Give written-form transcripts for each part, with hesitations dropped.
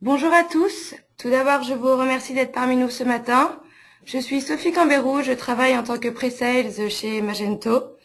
Bonjour à tous. Tout d'abord, je vous remercie d'être parmi nous ce matin. Je suis Sophie Cambérou, je travaille en tant que pre-sales chez Magento.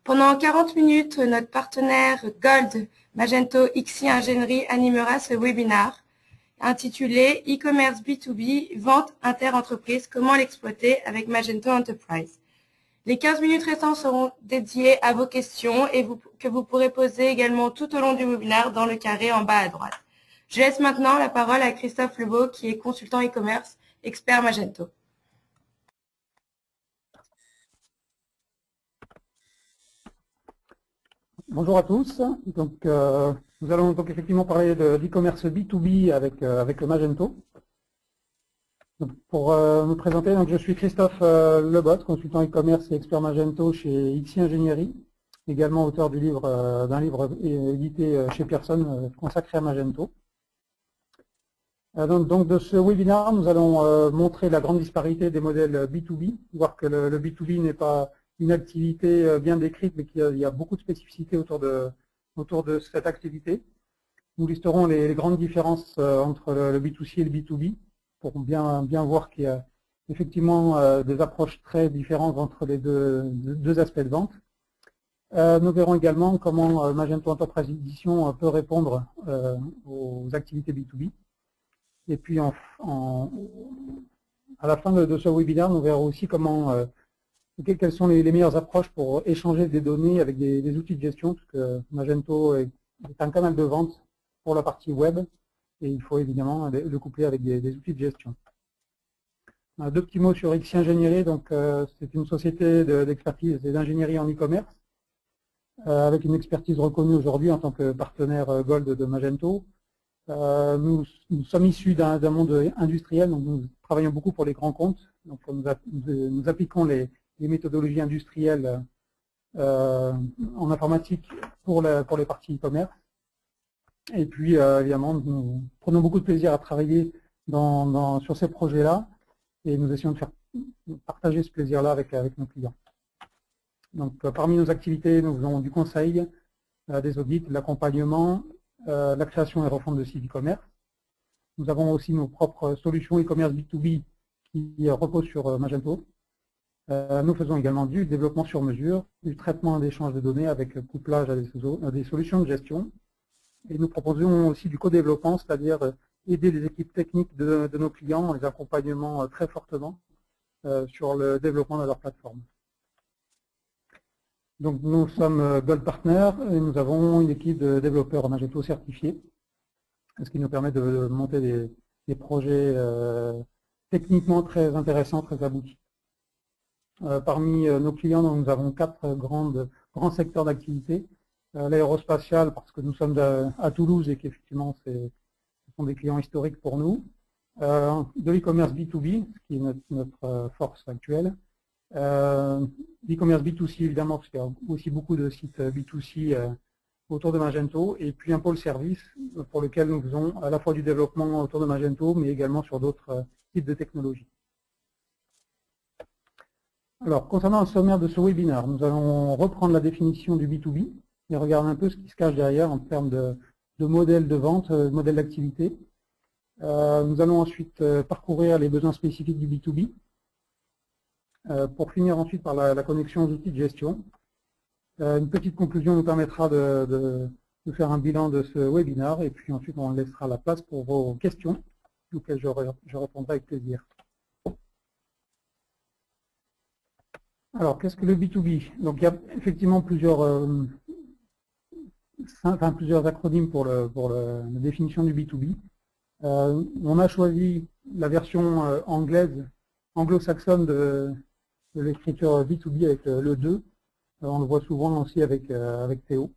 Pendant 40 minutes, notre partenaire Gold Magento XI Ingénierie animera ce webinaire intitulé E-commerce B2B, vente inter-entreprise, comment l'exploiter avec Magento Enterprise. Les 15 minutes restantes seront dédiées à vos questions et que vous pourrez poser également tout au long du webinaire dans le carré en bas à droite. Je laisse maintenant la parole à Christophe Lebeau, qui est consultant e-commerce, expert Magento. Bonjour à tous. Nous allons donc effectivement parler d'e-commerce B2B avec le Magento. Pour me présenter, je suis Christophe Lebot, consultant e-commerce et expert Magento chez XI Ingénierie, également auteur d'un livre édité chez Pearson consacré à Magento. Donc de ce webinaire, nous allons montrer la grande disparité des modèles B2B, voir que le B2B n'est pas une activité bien décrite, mais qu'il y a beaucoup de spécificités autour de cette activité. Nous listerons les grandes différences entre le B2C et le B2B, pour bien voir qu'il y a effectivement des approches très différentes entre les deux aspects de vente. Nous verrons également comment Magento Enterprise Edition peut répondre aux activités B2B. Et puis à la fin de ce webinaire, nous verrons aussi quelles sont les meilleures approches pour échanger des données avec des outils de gestion, parce que Magento est un canal de vente pour la partie web, et il faut évidemment le coupler avec des outils de gestion. Deux petits mots sur XI Ingénierie. C'est une société d'expertise et d'ingénierie en e-commerce, avec une expertise reconnue aujourd'hui en tant que partenaire Gold de Magento. Nous sommes issus d'un monde industriel, donc nous travaillons beaucoup pour les grands comptes. Donc nous appliquons les méthodologies industrielles en informatique pour les parties e-commerce. Et puis évidemment, nous prenons beaucoup de plaisir à travailler sur ces projets-là, et nous essayons de faire partager ce plaisir-là avec nos clients. Donc parmi nos activités, nous faisons du conseil, des audits, de l'accompagnement, la création et refonte de sites e-commerce. Nous avons aussi nos propres solutions e-commerce B2B qui reposent sur Magento. Nous faisons également du développement sur mesure, du traitement d'échange de données avec couplage à des solutions de gestion. Et nous proposons aussi du co-développement, c'est-à-dire aider les équipes techniques de nos clients en les accompagnant très fortement sur le développement de leur plateforme. Donc nous sommes Gold Partner et nous avons une équipe de développeurs Magento certifiés, ce qui nous permet de monter des projets techniquement très intéressants, très aboutis. Parmi nos clients, nous avons quatre grands secteurs d'activité. L'aérospatial, parce que nous sommes à Toulouse et qu'effectivement ce sont des clients historiques pour nous. De l'e-commerce B2B, ce qui est notre force actuelle. L'e-commerce B2C évidemment, parce qu'il y a aussi beaucoup de sites B2C autour de Magento, et puis un pôle service pour lequel nous faisons à la fois du développement autour de Magento, mais également sur d'autres types de technologies. Alors, concernant le sommaire de ce webinaire, nous allons reprendre la définition du B2B et regarder un peu ce qui se cache derrière en termes de modèle de vente, modèle d'activité. Nous allons ensuite parcourir les besoins spécifiques du B2B. Pour finir ensuite par la connexion aux outils de gestion. Une petite conclusion nous permettra de faire un bilan de ce webinaire, et puis ensuite on laissera la place pour vos questions, auxquelles je répondrai avec plaisir. Alors, qu'est-ce que le B2B? Donc il y a effectivement plusieurs acronymes pour la définition du B2B. On a choisi la version anglo-saxonne de l'écriture B2B avec le 2. On le voit souvent aussi avec Théo.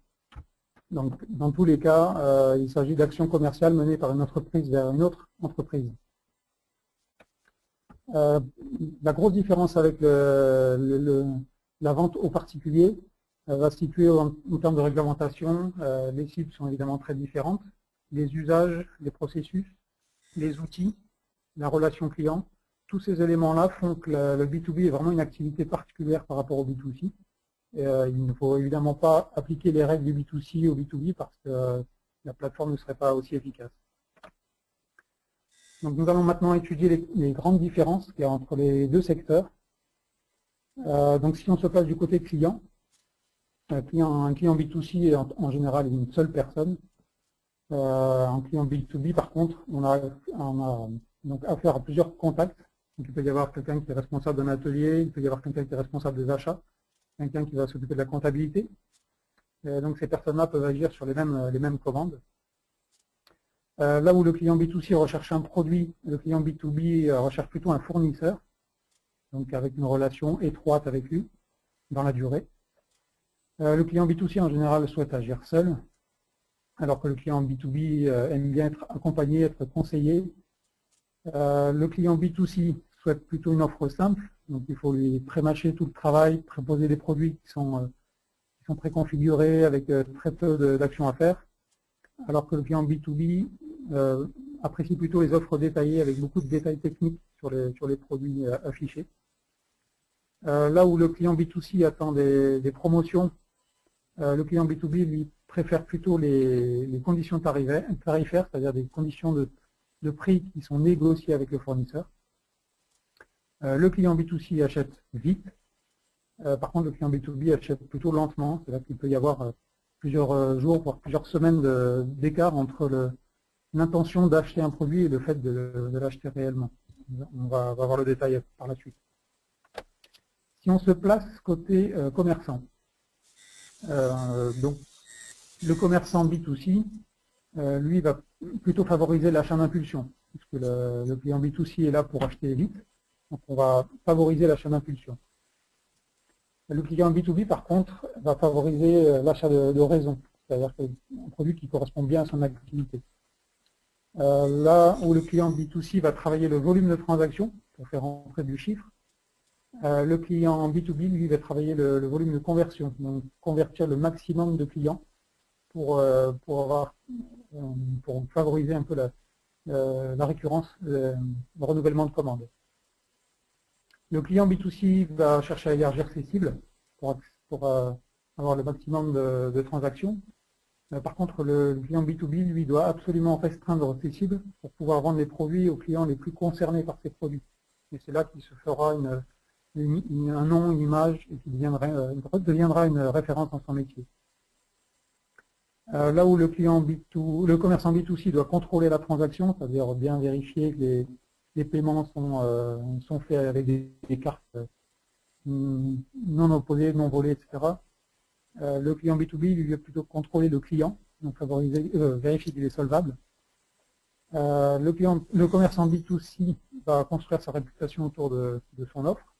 Donc, dans tous les cas, il s'agit d'actions commerciales menées par une entreprise vers une autre entreprise. La grosse différence avec la vente aux particuliers va se situer en termes de réglementation. Les cibles sont évidemment très différentes. Les usages, les processus, les outils, la relation client, tous ces éléments-là font que le B2B est vraiment une activité particulière par rapport au B2C. Il ne faut évidemment pas appliquer les règles du B2C au B2B parce que la plateforme ne serait pas aussi efficace. Donc nous allons maintenant étudier les grandes différences qu'il y a entre les deux secteurs. Donc si on se place du côté client, un client B2C est en général une seule personne. Un client B2B, par contre, on a donc affaire à plusieurs contacts. Donc, il peut y avoir quelqu'un qui est responsable d'un atelier, il peut y avoir quelqu'un qui est responsable des achats, quelqu'un qui va s'occuper de la comptabilité. Donc ces personnes-là peuvent agir sur les mêmes commandes. Là où le client B2C recherche un produit, le client B2B recherche plutôt un fournisseur, donc avec une relation étroite avec lui dans la durée. Le client B2C en général souhaite agir seul, alors que le client B2B aime bien être accompagné, être conseillé. Le client B2C souhaite plutôt une offre simple, donc il faut lui pré-mâcher tout le travail, préposer des produits qui sont préconfigurés avec très peu d'actions à faire, alors que le client B2B apprécie plutôt les offres détaillées avec beaucoup de détails techniques sur les produits affichés. Là où le client B2C attend des promotions, le client B2B lui préfère plutôt les conditions tarifaires, c'est-à-dire des conditions de prix qui sont négociées avec le fournisseur. Le client B2C achète vite. Par contre, le client B2B achète plutôt lentement. C'est-à-dire qu'il peut y avoir plusieurs jours, voire plusieurs semaines d'écart entre l'intention d'acheter un produit et le fait de l'acheter réellement. On va voir le détail par la suite. Si on se place côté commerçant, donc le commerçant B2C, lui va plutôt favoriser l'achat d'impulsion, puisque le client B2C est là pour acheter vite, donc on va favoriser l'achat d'impulsion. Le client B2B, par contre, va favoriser l'achat de raison, c'est-à-dire un produit qui correspond bien à son activité. Là où le client B2C va travailler le volume de transactions pour faire entrer du chiffre, le client B2B, lui, va travailler le volume de conversion, donc convertir le maximum de clients pour favoriser un peu la récurrence, le renouvellement de commandes. Le client B2C va chercher à élargir ses cibles pour avoir le maximum de transactions. Par contre, le client B2B, lui, doit absolument restreindre ses cibles pour pouvoir vendre les produits aux clients les plus concernés par ces produits. Et c'est là qu'il se fera un nom, une image, et qui deviendra une référence dans son métier. Là où le commerçant B2C doit contrôler la transaction, c'est-à-dire bien vérifier que les paiements sont faits avec des cartes non opposées, non volées, etc. Le client B2B, lui, va plutôt contrôler le client, donc vérifier qu'il est solvable. Le commerçant B2C va construire sa réputation autour de son offre,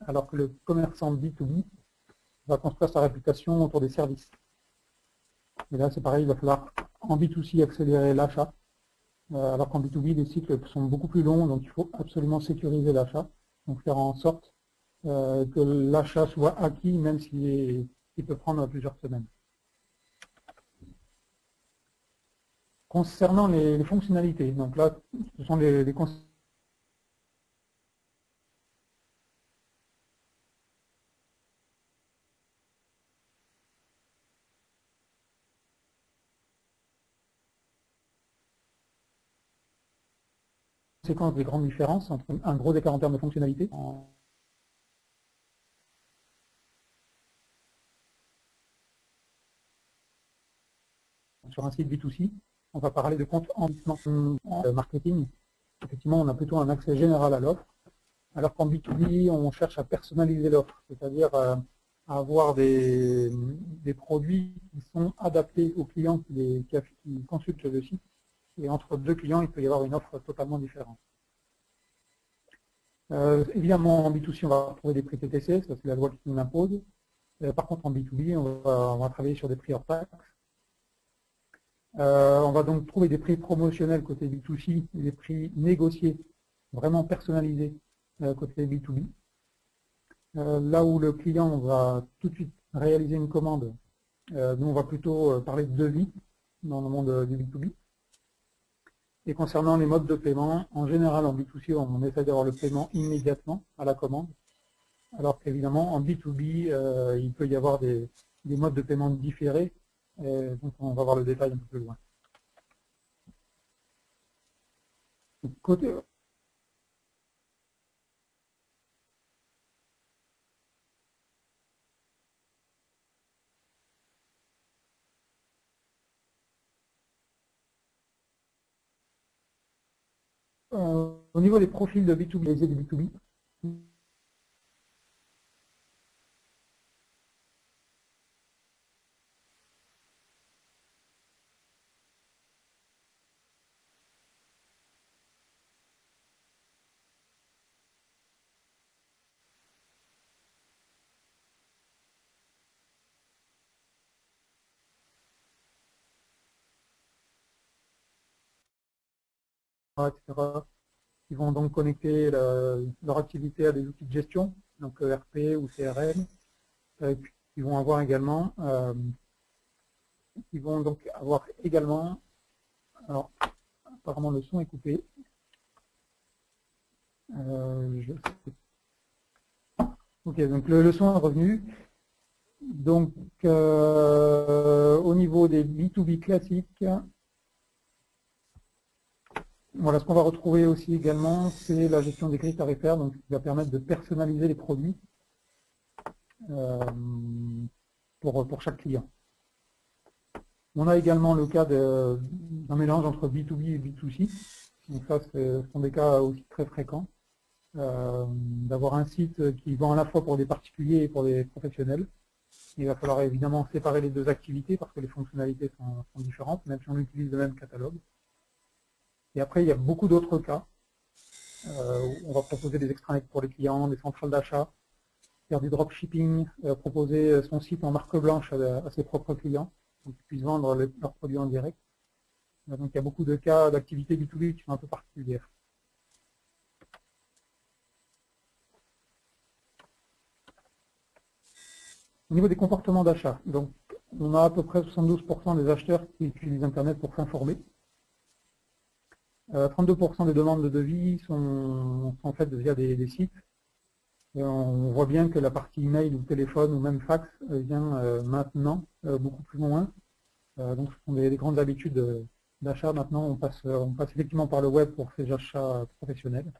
alors que le commerçant B2B va construire sa réputation autour des services. Et là, c'est pareil, il va falloir en B2C accélérer l'achat, alors qu'en B2B, les cycles sont beaucoup plus longs, donc il faut absolument sécuriser l'achat, donc faire en sorte que l'achat soit acquis, même s'il peut prendre plusieurs semaines. Concernant les fonctionnalités, donc là, ce sont les conséquences des grandes différences entre un gros écart en termes de fonctionnalité. Sur un site B2C, on va parler de compte en marketing. Effectivement, on a plutôt un accès général à l'offre, alors qu'en B2B, on cherche à personnaliser l'offre, c'est-à-dire à avoir des produits qui sont adaptés aux clients qui consultent le site. Et entre deux clients, il peut y avoir une offre totalement différente. Évidemment, en B2C, on va trouver des prix TTC, ça c'est la loi qui nous l'impose. Par contre, en B2B, on va travailler sur des prix hors taxe. On va donc trouver des prix promotionnels côté B2C, des prix négociés, vraiment personnalisés côté B2B. Là où le client va tout de suite réaliser une commande, nous on va plutôt parler de devis dans le monde du B2B. Et concernant les modes de paiement, en général en B2C, on essaie d'avoir le paiement immédiatement à la commande, alors qu'évidemment en B2B, il peut y avoir des modes de paiement différés. Donc on va voir le détail un peu plus loin. Côté, au niveau des profils de B2B, des B2B, etc., qui vont donc connecter leur activité à des outils de gestion, donc ERP ou CRM, puis ils vont avoir également, alors apparemment le son est coupé, ok, donc le son est revenu. Donc au niveau des B2B classiques, voilà, ce qu'on va retrouver aussi également, c'est la gestion des grilles tarifaires, donc qui va permettre de personnaliser les produits pour chaque client. On a également le cas d'un mélange entre B2B et B2C. Donc ça, ce sont des cas aussi très fréquents. D'avoir un site qui vend à la fois pour des particuliers et pour des professionnels. Il va falloir évidemment séparer les deux activités parce que les fonctionnalités sont différentes, même si on utilise le même catalogue. Et après, il y a beaucoup d'autres cas. Où on va proposer des extranets pour les clients, des centrales d'achat, faire du dropshipping, proposer son site en marque blanche à ses propres clients, pour qu'ils puissent vendre leurs produits en direct. Donc il y a beaucoup de cas d'activités B2B qui sont un peu particulières. Au niveau des comportements d'achat, donc on a à peu près 72% des acheteurs qui utilisent Internet pour s'informer. 32% des demandes de devis sont faites via des sites. Et on voit bien que la partie email ou téléphone ou même fax vient maintenant beaucoup plus loin. Donc ce sont des grandes habitudes d'achat. Maintenant, on passe effectivement par le web pour ces achats professionnels.